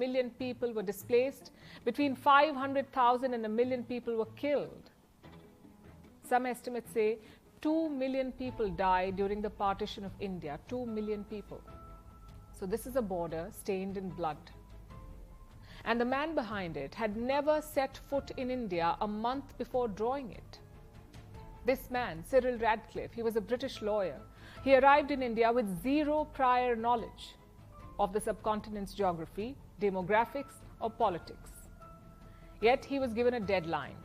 million people were displaced. Between 500,000 and a million people were killed. Some estimates say 2 million people died during the partition of India. 2 million people. So this is a border stained in blood. And the man behind it had never set foot in India a month before drawing it. This man, Cyril Radcliffe, he was a British lawyer. He arrived in India with zero prior knowledge of the subcontinent's geography, demographics, or politics. Yet he was given a deadline,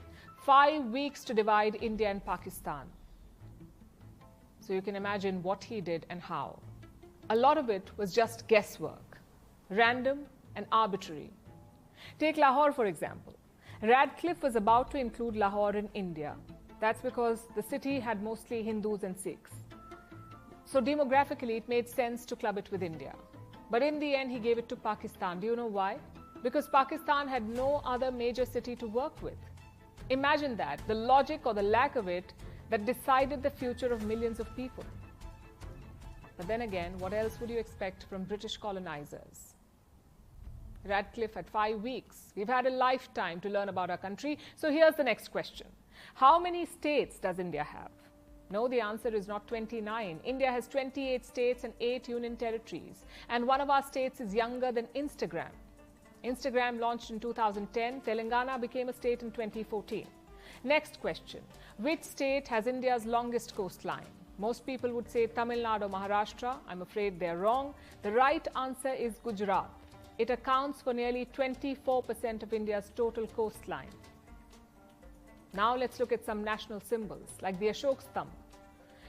5 weeks to divide India and Pakistan. So you can imagine what he did and how. A lot of it was just guesswork, random and arbitrary. Take Lahore, for example. Radcliffe was about to include Lahore in India. That's because the city had mostly Hindus and Sikhs. So demographically, it made sense to club it with India. But in the end, he gave it to Pakistan. Do you know why? Because Pakistan had no other major city to work with. Imagine that, the logic or the lack of it that decided the future of millions of people. But then again, what else would you expect from British colonizers? Radcliffe had 5 weeks. We've had a lifetime to learn about our country. So here's the next question. How many states does India have? No, the answer is not 29. India has 28 states and 8 union territories. And one of our states is younger than Instagram. Instagram launched in 2010. Telangana became a state in 2014. Next question. Which state has India's longest coastline? Most people would say Tamil Nadu or Maharashtra. I'm afraid they're wrong. The right answer is Gujarat. It accounts for nearly 24% of India's total coastline. Now let's look at some national symbols, like the Ashok Stamp.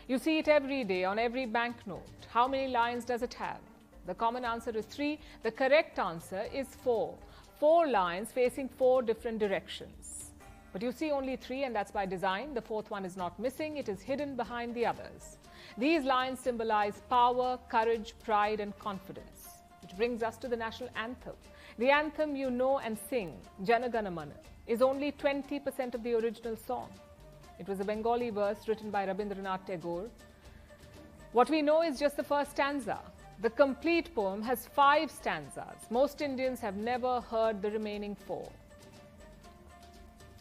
You see it every day on every banknote. How many lines does it have? The common answer is 3. The correct answer is 4. 4 lines facing 4 different directions. But you see only 3, and that's by design. The 4th one is not missing. It is hidden behind the others. These lines symbolize power, courage, pride, and confidence. Which brings us to the national anthem. The anthem you know and sing, Jana Gana Mana, is only 20% of the original song. It was a Bengali verse written by Rabindranath Tagore. What we know is just the first stanza. The complete poem has 5 stanzas. Most Indians have never heard the remaining 4.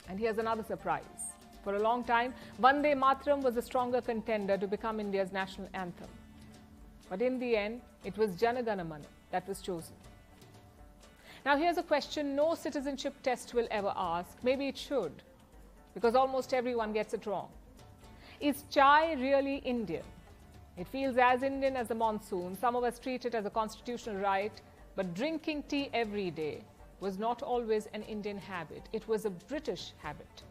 And here's another surprise. For a long time, Vande Mataram was a stronger contender to become India's national anthem. But in the end, it was Jana Gana Mana that was chosen. Now here's a question no citizenship test will ever ask. Maybe it should, because almost everyone gets it wrong. Is chai really Indian? It feels as Indian as the monsoon. Some of us treat it as a constitutional right, but drinking tea every day was not always an Indian habit. It was a British habit.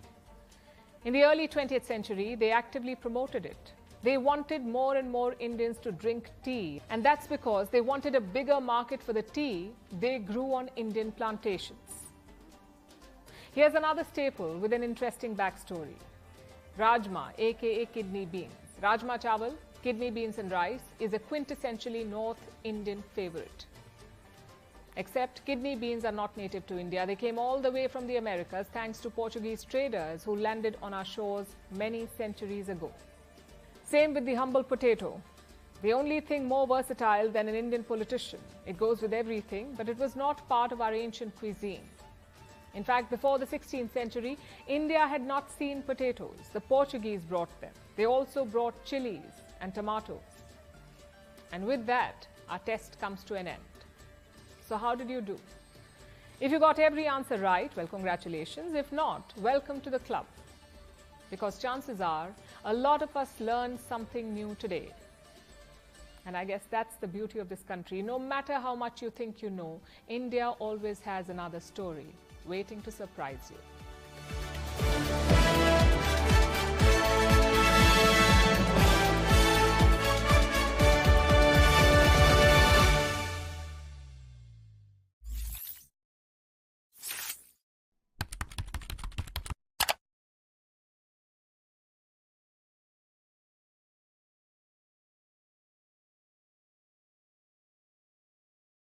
In the early 20th century, they actively promoted it. They wanted more and more Indians to drink tea, and that's because they wanted a bigger market for the tea they grew on Indian plantations. Here's another staple with an interesting backstory. Rajma, aka kidney beans. Rajma chawal, kidney beans and rice, is a quintessentially North Indian favorite. Except kidney beans are not native to India. They came all the way from the Americas thanks to Portuguese traders who landed on our shores many centuries ago. Same with the humble potato. The only thing more versatile than an Indian politician. It goes with everything, but it was not part of our ancient cuisine. In fact, before the 16th century, India had not seen potatoes. The Portuguese brought them. They also brought chilies and tomatoes. And with that, our test comes to an end. So how did you do? If you got every answer right, well, congratulations. If not, welcome to the club. Because chances are, a lot of us learned something new today. And I guess that's the beauty of this country. No matter how much you think you know, India always has another story waiting to surprise you.